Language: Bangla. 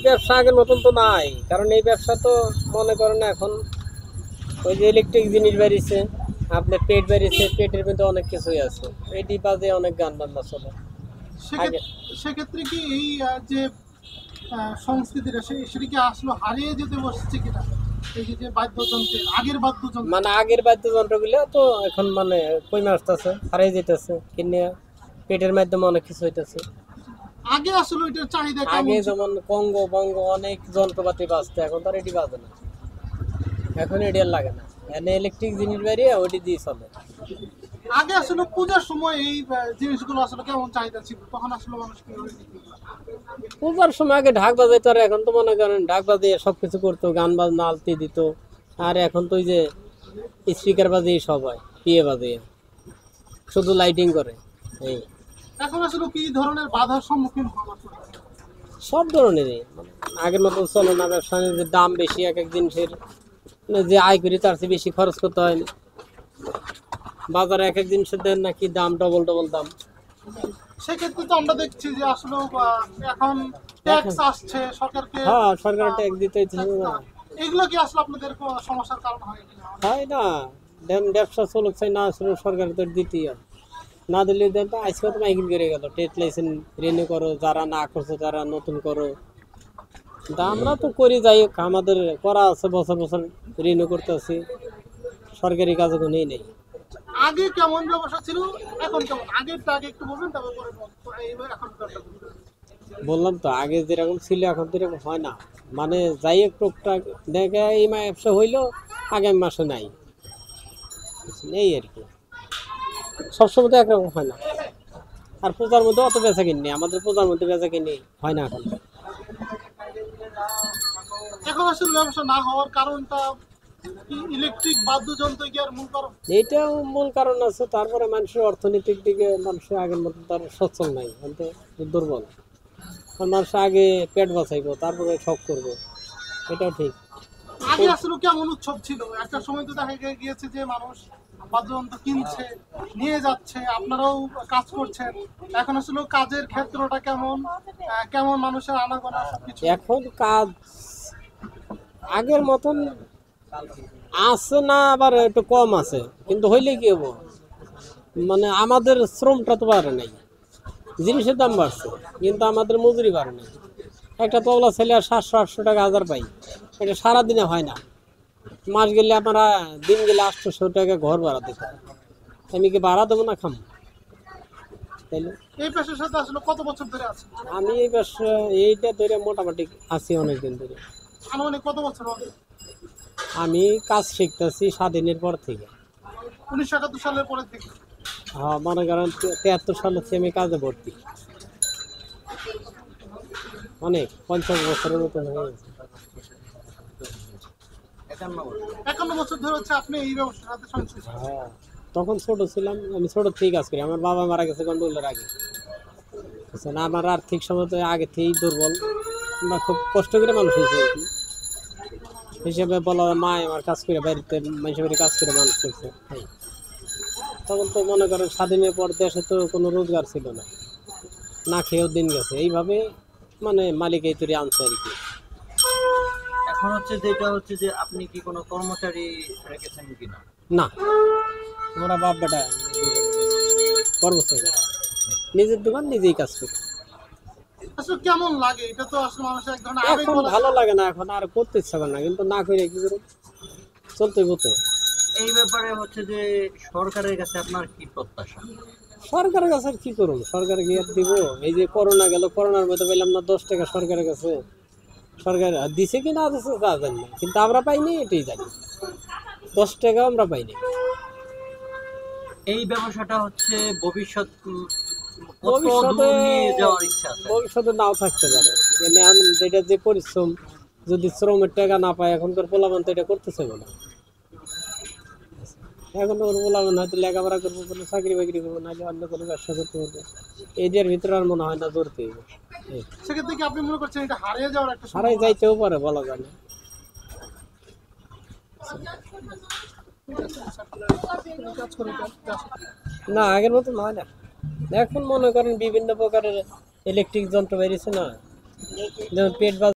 ব্যবসা আগের মতন তো নাই, কারণ এই ব্যবসা তো মনে করেন এখন ওই যে ইলেকট্রিক জিনিস বেরিয়েছে, আপনার পেট বেরিয়েছে, পেটের মধ্যে অনেক কিছুই আছে, এটি বাজে অনেক গান বাজনা চলে। আগে সেক্ষেত্রে কি এই যে সংস্কৃতিটা সেটা কি আসলে হারিয়ে যেতে বসছে কিনা? এই যে বাদ্যযন্ত্রের আগের বাদ্যযন্ত্র, মানে আগের বাদ্যযন্ত্রগুলো তো এখন মানে কমে আসতেছে, হারিয়ে যেতেছে, কিনে পেটের মাধ্যমে অনেক কিছু হইতেছে। আগে আসলে ওইটার চাহিদা আগে কেমন ছিল? যেমন কঙ্গ বঙ্গ অনেক যন্ত্রপাতি বাজতো, এখন তো আর এটি বাজে না, এখন এটি আর লাগে না, এনে ইলেকট্রিক জিনিস বেরিয়ে ওটি দিয়ে চলে। আগে আসলে পূজার সময় এই জিনিসগুলো আসলে কেমন চাহিদা ছিল, তখন আসলে মানুষ কিভাবে নিত? পূজার সময় আগে ঢাক বাজাইতো, আর এখন তো মনে করেন ঢাক বাজিয়ে সবকিছু করতো, গান বাজনা আলতি দিত। আর এখন তো ওই যে স্পিকার বাজিয়ে সবাই পিয়ে বাজিয়ে শুধু লাইটিং করে। এই এখন আসলে কি ধরনের বাধার সম্মুখীন হওয়া আসলে? সব ধরনেরই মানে আগের মতো চলে না, ব্যবসা বাণিজ্যের দাম বেশি, এক এক জিনিসের মানে যে আয় করি তার চেয়ে বেশি খরচ করতে হয়। বাজারে এক এক জিনিসের দেন নাকি দাম ডবল ডবল দাম। সেক্ষেত্রে তো আমরা দেখছি যে আসলে এখন ট্যাক্স আসছে সরকারকে। হ্যাঁ, সরকার ট্যাক্স দিতে হচ্ছে না। এগুলো কি আসলে আপনাদের কোনো সমস্যার কারণ হয় কিনা? হয় না, দেন ব্যবসা চলুক চাই না আসলে সরকার তো দিতেই হয়। না দিলে দেন তো আজকে তো মাইকিং করে গেল, ট্রেড লাইসেন্স রিনিউ করো, যারা না করছো তারা নতুন করো। তা আমরা তো করি, যাই হোক আমাদের করা আছে, বছর বছর রিনিউ করতে আছি, সরকারি কাজে কোনো নেই। আগে কেমন ব্যবসা ছিল, এখন কেমন? আগেরটা আগে একটু বলবেন, তারপর পরে এখনকারটা বলবেন। বললাম তো আগে যেরকম ছিল এখন তো এরকম হয় না, মানে যাই হোক টুকটাক দেখে এই ব্যবসা হইলো, আগামী মাসে নাই, এই আর কি, সবসময় তো একরকম হয় না। আর পূজার মধ্যে অত বেচা কিনি, আমাদের পূজার মধ্যে বেচা কিনি হয় না এখন। এখন আসলে ব্যবসা না হওয়ার কারণটা কি ইলেকট্রিক বাদ্যযন্ত্র কি আর মূল কারণ? এইটাও মূল কারণ আছে, তারপরে মানুষের অর্থনৈতিক দিকে মানুষের আগের মতো তার সচ্ছল নাই, কিন্তু দুর্বল। আর মানুষ আগে পেট বাঁচাইবো, তারপরে শখ করবো, এটাও ঠিক। আগে আসলে কেমন উৎসব ছিল? একটা সময় তো দেখা গিয়েছে যে মানুষ বাদ্যযন্ত্র কিনছে, নিয়ে যাচ্ছে, আপনারাও কাজ করছেন। এখন আসলে কাজের ক্ষেত্রটা কেমন, কেমন মানুষের আনাগোনা সবকিছু? এখন কাজ আগের মতন আছে না, আবার একটু কম আছে, কিন্তু হইলে কি হবো, মানে আমাদের শ্রমটা তো বাড়ে নাই, জিনিসের দাম বাড়ছে কিন্তু আমাদের মজুরি বাড়ে নাই। একটা তবলা ছেলে আর 700-800 টাকা হাজার পাই, এটা সারাদিনে হয় না। মাস গেলে আমরা দিন গেলে 800 টাকা ঘর ভাড়া দিতে হয়, আমি কি ভাড়া দেবো না খাম? তাইলে এই পেশার সাথে আসলে কত বছর ধরে আছে? আমি এই ব্যবসা এইটা ধরে মোটামুটি আছি অনেকদিন ধরে। আনুমানিক কত বছর হবে? আমি কাজ শিখতেছি স্বাধীনের পর থেকে। 1971 সালের পরে থেকে। হ্যাঁ, মনে করেন 73 সালে থেকে আমি কাজে ভর্তি, অনেক 50 বছরের মতন হয়ে গেছে। 51 বছর ধরে হচ্ছে আপনি এই ব্যবসার সাথে সংশ্লিষ্ট। হ্যাঁ, তখন ছোট ছিলাম, আমি ছোট থেকে কাজ করি, আমার বাবা মারা গেছে গন্ডগোলের আগে, বুঝছেন, আমার আর্থিক সমস্যা আগে থেকেই দুর্বল, আমরা খুব কষ্ট করে মানুষ হয়েছে আর কি, হিসেবে বলা হয় মা আমার কাজ করে বাড়িতে মানুষের বাড়ি কাজ করে মানুষ করছে। এই, তখন তো মনে করেন স্বাধীনের পর দেশে তো কোনো রোজগার ছিল না, না খেয়েও দিন গেছে, এইভাবে মানে মালিক এই তৈরি আনছে আর কি। এখন হচ্ছে যেটা হচ্ছে যে আপনি কি কোনো কর্মচারী রেখেছেন কিনা? না, আমরা বাপ বেটা কর্মচারী, নিজের দোকান নিজেই কাজ করি। আসলে কেমন লাগে? এটা তো আসলে মানুষের এক ধরনের আবেগ এখন বলা ভালো যায়। লাগে না, এখন আর করতে ইচ্ছা করে না, কিন্তু না করে কি করে চলতে হতো। এই ব্যাপারে হচ্ছে যে সরকারের কাছে আপনার কি প্রত্যাশা? সরকারের কাছে আর কি করুন, সরকার কি আর দিব? এই যে করোনা গেল, করোনার মধ্যে পেলাম না 10 টাকা সরকারের কাছে, সরকার দিছে কি না দিছে তা জানি না, কিন্তু আমরা পাইনি এটাই জানি, 10 টাকা আমরা পাইনি। এই ব্যবসাটা হচ্ছে ভবিষ্যৎ কত ভবিষ্যতে দূর নিয়ে যাওয়ার ইচ্ছা আছে? ভবিষ্যতে নাও থাকতে পারে, মানে যেটা যে পরিশ্রম, যদি শ্রমের টাকা না পায়, এখনকার পোলাপান তো এটা করতেছে না। এখন ওর পোলাপান হয়তো লেখাপড়া করবো, কোনো চাকরি বাকরি করবো, নাহলে অন্য কোনো ব্যবসা করতে পারবে, এদের ভিতরে আর মনে হয় না ধরতে হবে। সেক্ষেত্রে কি আপনি মনে করছেন এটা হারিয়ে যাওয়ার একটা সারাই যাইতেও পারে, বলা যায় না। কাজ করে? না, আগের মতো হয় না, এখন মনে করেন বিভিন্ন প্রকারের ইলেকট্রিক যন্ত্র বেরিয়েছে না, যেমন পেট